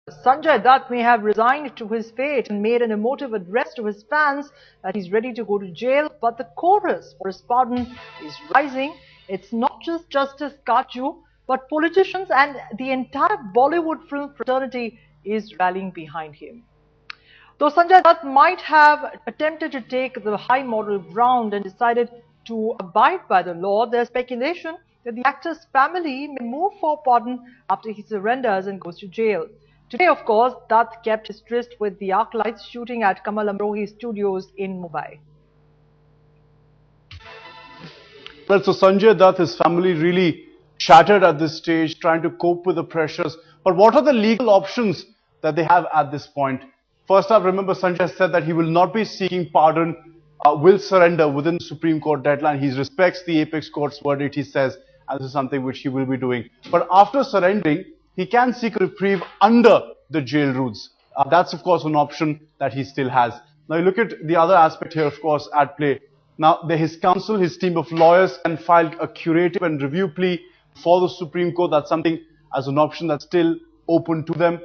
Sanjay Dutt may have resigned to his fate and made an emotive address to his fans that he's ready to go to jail, but the chorus for his pardon is rising. It's not just Justice Kaju, but politicians and the entire Bollywood film fraternity is rallying behind him. Though Sanjay Dutt might have attempted to take the high moral ground and decided to abide by the law, there's speculation that the actor's family may move for pardon after he surrenders and goes to jail. Today, of course, Dutt kept his tryst with the Arclights shooting at Kamal Amrohi Studios in Mumbai. Well, so Sanjay Dutt, his family really shattered at this stage, trying to cope with the pressures. But what are the legal options that they have at this point? First up, remember Sanjay said that he will not be seeking pardon, will surrender within the Supreme Court deadline. He respects the Apex Court's verdict, he says, and this is something which he will be doing. But after surrendering, he can seek reprieve under the jail routes. That's, of course, an option that he still has. Now, you look at the other aspect here, of course, at play. Now, his counsel, his team of lawyers can file a curative and review plea for the Supreme Court. That's something as an option that's still open to them.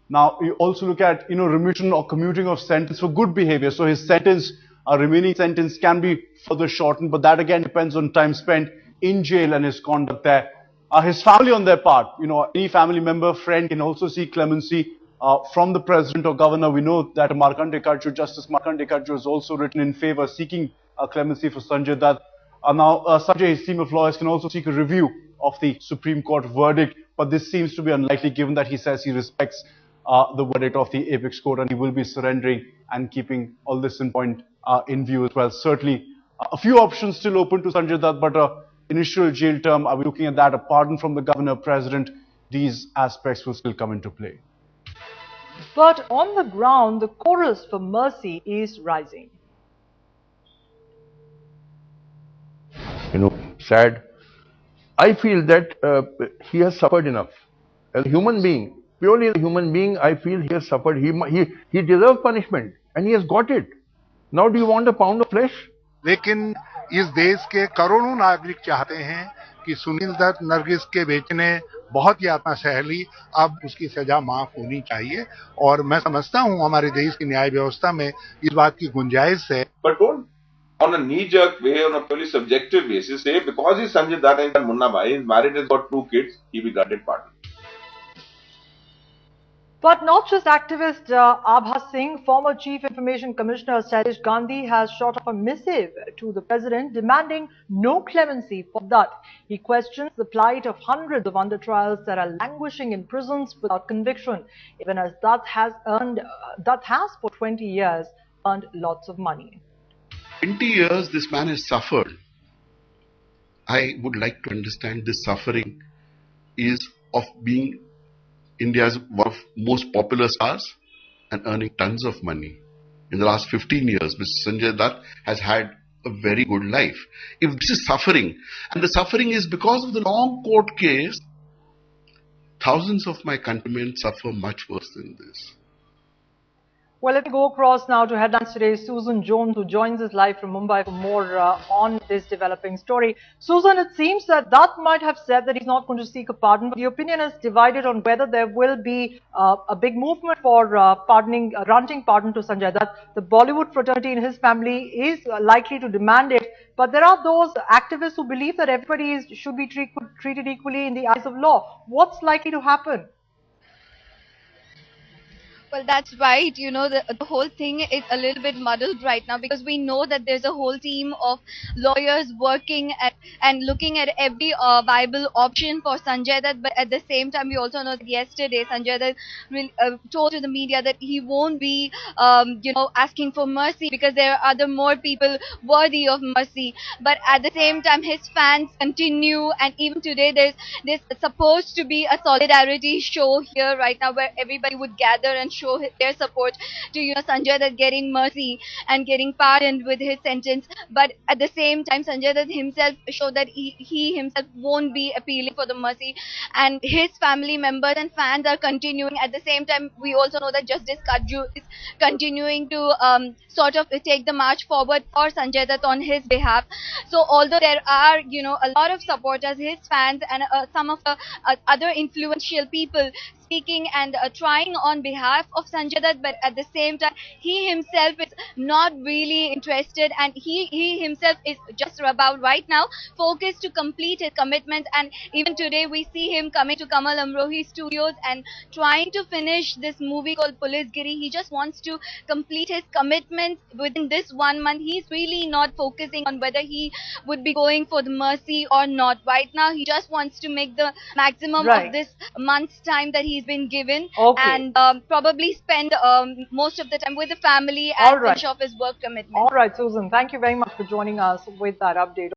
Now, you also look at, remission or commuting of sentence for good behavior. So his sentence, remaining sentence can be further shortened, but that again depends on time spent in jail and his conduct there. His family on their part, any family member, friend can also seek clemency from the president or governor. We know that Justice Markandeya Kaju has also written in favor seeking clemency for Sanjay Dutt. Now, Sanjay, his team of lawyers can also seek a review of the Supreme Court verdict, but this seems to be unlikely given that he says he respects the verdict of the Apex Court and he will be surrendering and keeping all this in point in view as well. Certainly, a few options still open to Sanjay Dutt, but initial jail term, are we looking at that? A pardon from the governor, president, these aspects will still come into play. But on the ground, the chorus for mercy is rising. Sad. I feel that he has suffered enough. As a human being, purely as a human being, I feel he has suffered. He deserves punishment and he has got it. Now do you want a pound of flesh? लेकिन इस देश के करोड़ों नागरिक चाहते हैं कि सुनील दत्त नरगिस के बेटे ने बहुत यातना सह ली, अब उसकी सजा माफ होनी चाहिए और मैं समझता हूं हमारे देश की न्याय व्यवस्था में इस बात की गुंजाइश है. But don't on a knee-jerk way, on a purely subjective basis, say because he's Sanjay Dutt and Munna Bhai, he's married, has got 2 kids, he will be granted pardon. But not just activist Abha Singh, former Chief Information Commissioner Sailesh Gandhi has shot off a missive to the President demanding no clemency for Dutt. He questions the plight of hundreds of under-trials that are languishing in prisons without conviction, even as Dutt has for 20 years earned lots of money. 20 years this man has suffered. I would like to understand this suffering is of being India's one of most popular stars and earning tons of money. In the last 15 years, Mr. Sanjay Dutt has had a very good life. If this is suffering, and the suffering is because of the long court case, thousands of my countrymen suffer much worse than this. Well, let me go across now to headlines today. Susan Jones, who joins us live from Mumbai for more on this developing story. Susan, it seems that Dutt might have said that he's not going to seek a pardon, but the opinion is divided on whether there will be a big movement for granting pardon to Sanjay Dutt. The Bollywood fraternity in his family is likely to demand it, but there are those activists who believe that everybody should be treated equally in the eyes of law. What's likely to happen? Well, that's right. The whole thing is a little bit muddled right now because we know that there's a whole team of lawyers working at and looking at every viable option for Sanjay Dutt. But at the same time, we also know that yesterday Sanjay Dutt told to the media that he won't be, asking for mercy because there are more people worthy of mercy. But at the same time, his fans continue, and even today there's supposed to be a solidarity show here right now where everybody would gather and show their support to Sanjay Dutt getting mercy and getting pardoned with his sentence. But at the same time, Sanjay Dutt himself showed that he himself won't be appealing for the mercy, and his family members and fans are continuing. At the same time, we also know that Justice Kaju is continuing to sort of take the march forward for Sanjay Dutt on his behalf. So although there are a lot of supporters, his fans and some of the other influential people speaking and trying on behalf of Sanjay Dutt, but at the same time, he himself is not really interested, and he himself is just about right now focused to complete his commitment. And even today, we see him coming to Kamal Amrohi Studios and trying to finish this movie called Police Giri. He just wants to complete his commitment within this 1 month. He's really not focusing on whether he would be going for the mercy or not. Right now, he just wants to make the maximum of this month's time that he's been given, and probably spend most of the time with the family and finish off his work commitment. All right, Susan, thank you very much for joining us with that update.